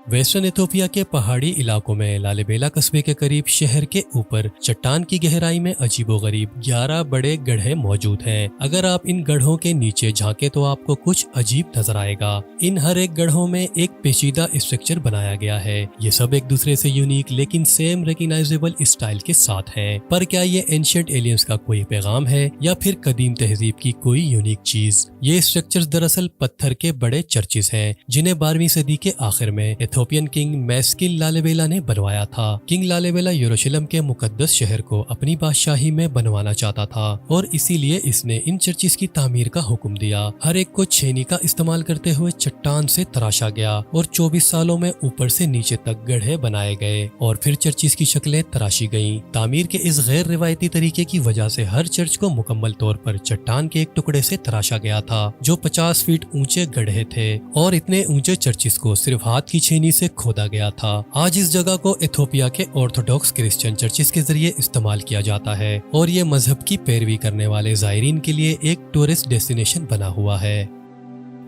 Western Ethiopia के पहाड़ी इलाकों में लालिबेला कस्बे के करीब शहर के ऊपर चट्टान की गहराई में अजीबोगरीब 11 बड़े गड्ढे मौजूद हैं। अगर आप इन गड्ढों के नीचे झांके तो आपको कुछ अजीब नजर आएगा। इन हर एक गड्ढों में एक पेचीदा स्ट्रक्चर बनाया गया है। ये सब एक दूसरे से यूनिक लेकिन सेम रिकग्नाइजेबल स्टाइल के साथ हैं। पर क्या ये एंशिएंट एलियंस का कोई पैगाम है या फिर कदीम तहजीब की कोई यूनिक चीज? ये स्ट्रक्चर्स दरअसल पत्थर के बड़े चर्चेस हैं जिन्हें 12वीं सदी के आखिर में इथोपियन किंग मैस्किल लालिबेला ने बनवाया था। किंग लालिबेला यरूशलेम के मुकद्दस शहर को अपनी बादशाही में बनवाना चाहता था और इसीलिए इसने इन चर्चेस की तामीर का हुक्म दिया। हर एक को छेनी का इस्तेमाल करते हुए चट्टान से तराशा गया और 24 सालों में ऊपर से नीचे तक गड्ढे बनाए गए और फिर चर्चेस की शक्लें तराशी गईं। तामीर के इस गैर रिवायती तरीके की वजह से हर चर्च को मुकम्मल तौर पर चट्टान के एक टुकड़े से तराशा गया था जो 50 फीट ऊंचे गड्ढे थे और इतने ऊंचे चर्चेस को सिर्फ हाथ की छेनी से खोदा गया था। आज इस जगह को इथोपिया के ऑर्थोडॉक्स क्रिश्चियन चर्चेस के जरिए इस्तेमाल किया जाता है और ये मजहब की पैरवी करने वाले जायरीन के लिए एक टूरिस्ट डेस्टिनेशन बना हुआ है।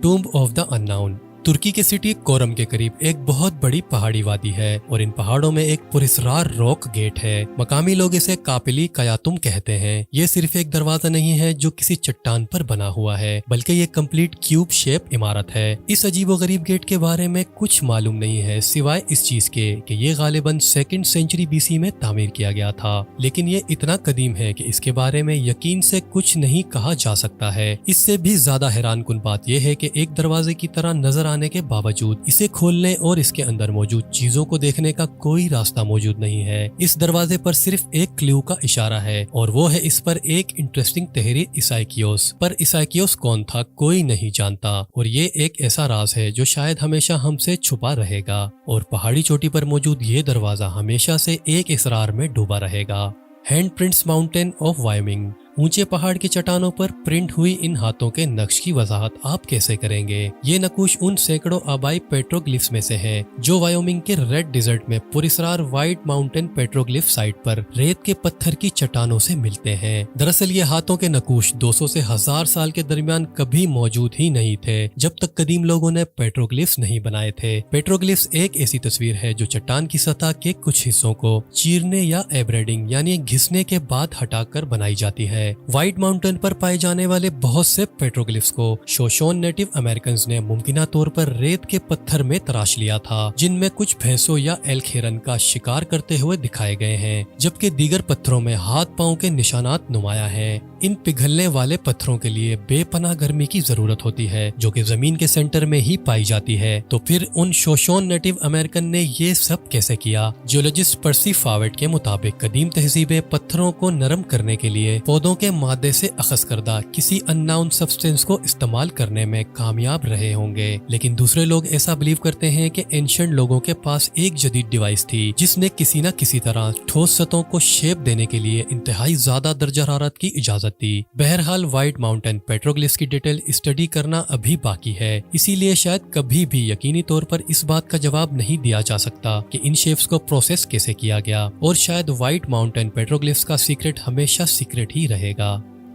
टूम्ब ऑफ द अननाउन तुर्की के सिटी कोरम के करीब एक बहुत बड़ी पहाड़ी वादी है और इन पहाड़ों में एक पुरस्रार रॉक गेट है। मकामी लोग इसे कापिली कयातुम कहते हैं। ये सिर्फ एक दरवाजा नहीं है जो किसी चट्टान पर बना हुआ है बल्कि ये कंप्लीट क्यूब शेप इमारत है। इस अजीबोगरीब गेट के बारे में कुछ मालूम नहीं है सिवाय इस चीज के कि ये गालिबन 2nd सेंचुरी BC में तामीर किया गया था, लेकिन ये इतना कदीम है कि इसके बारे में यकीन से कुछ नहीं कहा जा सकता है। इससे भी ज्यादा हैरानकुन बात यह है कि एक दरवाजे की तरह नजर आने के बावजूद इसे खोलने और इसके अंदर मौजूद चीजों को देखने का कोई रास्ता मौजूद नहीं है। इस दरवाजे पर सिर्फ एक क्लू का इशारा है और वो है इस पर एक इंटरेस्टिंग तहरीर ईसाइकियोस। पर ईसाइकियोस कौन था कोई नहीं जानता और ये एक ऐसा राज है जो शायद हमेशा हमसे छुपा रहेगा और पहाड़ी चोटी पर मौजूद ये दरवाजा हमेशा से एक इसरार में डूबा रहेगा। हैंडप्रिंट्स माउंटेन ऑफ वायोमिंग ऊंचे पहाड़ की चट्टानों पर प्रिंट हुई इन हाथों के नक्श की वजाहत आप कैसे करेंगे? ये नकुश उन सैकड़ों आबाई पेट्रोग्लिफ्स में से हैं जो वायोमिंग के रेड डिजर्ट में पुरस्रार व्हाइट माउंटेन पेट्रोग्लिफ साइट पर रेत के पत्थर की चट्टानों से मिलते हैं। दरअसल ये हाथों के नकुश 200 से 1000 साल के दरमियान कभी मौजूद ही नहीं थे जब तक कदीम लोगों ने पेट्रोग्लिफ्स नहीं बनाए थे। पेट्रोग्लिफ्स एक ऐसी तस्वीर है जो चट्टान की सतह के कुछ हिस्सों को चीरने या एब्रेडिंग यानी घिसने के बाद हटाकर बनाई जाती है। व्हाइट माउंटेन पर पाए जाने वाले बहुत से पेट्रोग्लिफ्स को शोशोन नेटिव अमेरिकन ने मुमकिना तौर पर रेत के पत्थर में तराश लिया था जिनमें कुछ भैंसों या एल्क हिरन का शिकार करते हुए दिखाए गए हैं, जबकि दीगर पत्थरों में हाथ पांव के निशानात नुमाया हैं। इन पिघलने वाले पत्थरों के लिए बेपनाह गर्मी की जरूरत होती है जो कि जमीन के सेंटर में ही पाई जाती है। तो फिर उन शोशोन नेटिव अमेरिकन ने ये सब कैसे किया? जियोलॉजिस्ट पर्सी फावेट के मुताबिक कदीम तहजीबें पत्थरों को नरम करने के लिए पौधों के मादे से अखज़ करदा किसी अननाउन सब्सटेंस को इस्तेमाल करने में कामयाब रहे होंगे, लेकिन दूसरे लोग ऐसा बिलीव करते हैं कि एंशिएंट लोगों के पास एक जदीद डिवाइस थी जिसने किसी न किसी तरह ठोस सतहों को शेप देने के लिए इंतहाई ज्यादा दर्जा हरारत की इजाजत दी। बहरहाल व्हाइट माउंटेन पेट्रोग्लिफ्स की डिटेल स्टडी करना अभी बाकी है, इसीलिए शायद कभी भी यकीनी तौर पर इस बात का जवाब नहीं दिया जा सकता कि इन शेप्स को प्रोसेस कैसे किया गया और शायद व्हाइट माउंटेन पेट्रोग्लिफ्स का सीक्रेट हमेशा सीक्रेट ही रहेगा।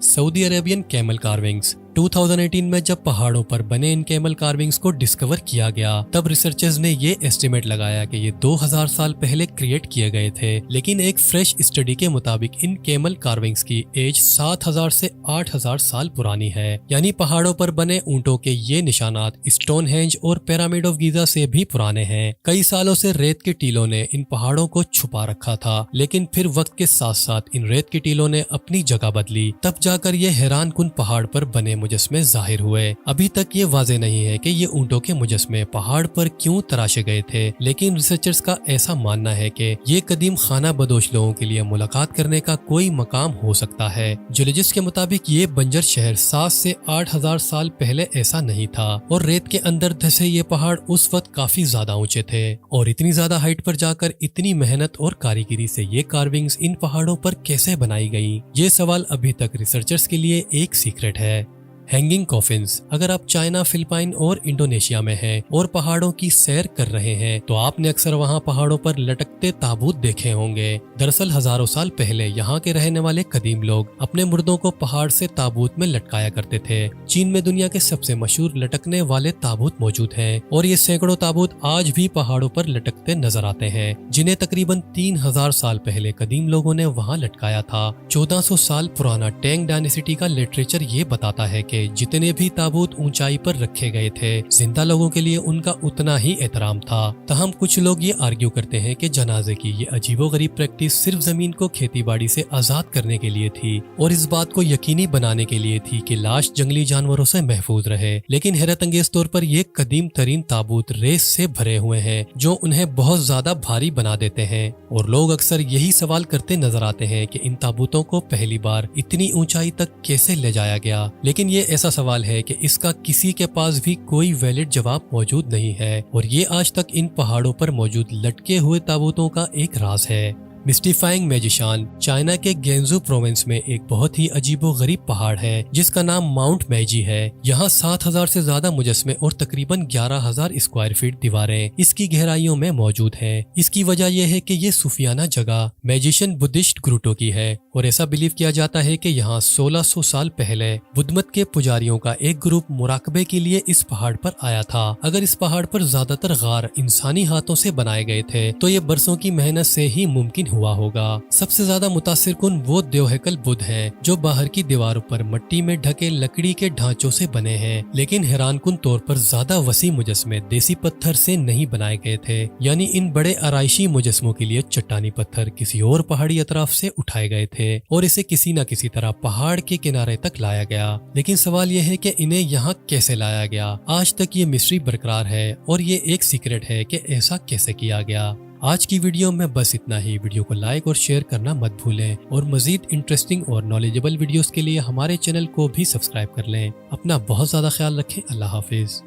सऊदी अरेबियन कैमल कार्विंग्स 2018 में जब पहाड़ों पर बने इन कैमल कार्विंग्स को डिस्कवर किया गया तब रिसर्चर्स ने ये एस्टिमेट लगाया कि ये 2000 साल पहले क्रिएट किए गए थे, लेकिन एक फ्रेश स्टडी के मुताबिक इन कैमल कार्विंग्स की एज 7000 से 8000 साल पुरानी है। यानी पहाड़ों पर बने ऊंटों के ये निशानात स्टोनहेंज और पिरामिड ऑफ गीजा से भी पुराने हैं। कई सालों से रेत के टीलों ने इन पहाड़ों को छुपा रखा था, लेकिन फिर वक्त के साथ साथ इन रेत के टीलों ने अपनी जगह बदली, तब जाकर ये हैरानकुन पहाड़ पर बने मुजस्मे जाहिर हुए। अभी तक ये वाज़ेह नहीं है कि ये ऊंटों के मुजस्मे पहाड़ पर क्यों तराशे गए थे, लेकिन रिसर्चर्स का ऐसा मानना है कि ये कदीम खाना बदोश लोगों के लिए मुलाकात करने का कोई मकाम हो सकता है। जियोलॉजिस्ट के मुताबिक ये बंजर शहर 7 से 8000 साल पहले ऐसा नहीं था और रेत के अंदर धसे ये पहाड़ उस वक्त काफी ज्यादा ऊंचे थे और इतनी ज्यादा हाइट पर जाकर इतनी मेहनत और कारीगरी से ये कार्विंग्स इन पहाड़ों पर कैसे बनाई गई, ये सवाल अभी तक रिसर्चर्स के लिए एक सीक्रेट है। Hanging coffins. अगर आप चाइना, फिलिपाइन और इंडोनेशिया में हैं और पहाड़ों की सैर कर रहे हैं तो आपने अक्सर वहाँ पहाड़ों पर लटकते ताबूत देखे होंगे। दरअसल हजारों साल पहले यहाँ के रहने वाले कदीम लोग अपने मुर्दों को पहाड़ से ताबूत में लटकाया करते थे। चीन में दुनिया के सबसे मशहूर लटकने वाले ताबूत मौजूद हैं और ये सैकड़ों ताबूत आज भी पहाड़ों पर लटकते नजर आते हैं, जिन्हें तकरीबन 3000 साल पहले कदीम लोगों ने वहाँ लटकाया था। 1400 साल पुराना टैंग डायनेसिटी का लिटरेचर ये बताता है कि जितने भी ताबूत ऊंचाई पर रखे गए थे, जिंदा लोगों के लिए उनका उतना ही एहतराम था। तहम कुछ लोग ये आर्ग्यू करते हैं कि जनाजे की ये अजीबोगरीब प्रैक्टिस सिर्फ जमीन को खेतीबाड़ी से आजाद करने के लिए थी और इस बात को यकीनी बनाने के लिए थी कि लाश जंगली जानवरों से महफूज रहे। लेकिन हैरत अंगेज तौर पर ये कदीम तरीन ताबूत रेस से भरे हुए हैं जो उन्हें बहुत ज्यादा भारी बना देते हैं और लोग अक्सर यही सवाल करते नजर आते हैं कि इन ताबूतों को पहली बार इतनी ऊंचाई तक कैसे ले जाया गया। लेकिन ये ऐसा सवाल है कि इसका किसी के पास भी कोई वैलिड जवाब मौजूद नहीं है और ये आज तक इन पहाड़ों पर मौजूद लटके हुए ताबूतों का एक राज है। मिस्टीफाइंग मैजिशान चाइना के गेंजू प्रोविंस में एक बहुत ही अजीबोगरीब पहाड़ है जिसका नाम माउंट मैजी है। यहाँ 7000 से ज्यादा मुजस्मे और तकरीबन 11000 स्क्वायर फीट दीवारें इसकी गहराइयों में मौजूद हैं। इसकी वजह यह है कि ये सूफियाना जगह मैजिशियन बुद्धिस्ट ग्रुटो की है और ऐसा बिलीव किया जाता है कि यहाँ 1600 साल पहले बुद्ध मत के पुजारियों का एक ग्रुप मुराकबे के लिए इस पहाड़ पर आया था। अगर इस पहाड़ पर ज्यादातर गार इंसानी हाथों से बनाए गए थे तो ये बरसों की मेहनत से ही मुमकिन हुआ होगा। सबसे ज्यादा मुतासिर कुन वो देवहैकल बुद्ध हैं जो बाहर की दीवारों पर मिट्टी में ढके लकड़ी के ढांचों से बने हैं, लेकिन हैरान कुन तौर पर ज्यादा वसी मुजस्मे देसी पत्थर से नहीं बनाए गए थे। यानी इन बड़े आराइशी मुजस्मों के लिए चट्टानी पत्थर किसी और पहाड़ी अतराफ से उठाए गए थे और इसे किसी न किसी तरह पहाड़ के किनारे तक लाया गया। लेकिन सवाल यह है कि इन्हें यहाँ कैसे लाया गया। आज तक ये मिस्ट्री बरकरार है और ये एक सीक्रेट है कि ऐसा कैसे किया गया। आज की वीडियो में बस इतना ही। वीडियो को लाइक और शेयर करना मत भूलें और मजीद इंटरेस्टिंग और नॉलेजेबल वीडियोस के लिए हमारे चैनल को भी सब्सक्राइब कर लें। अपना बहुत ज्यादा ख्याल रखें। अल्लाह हाफिज।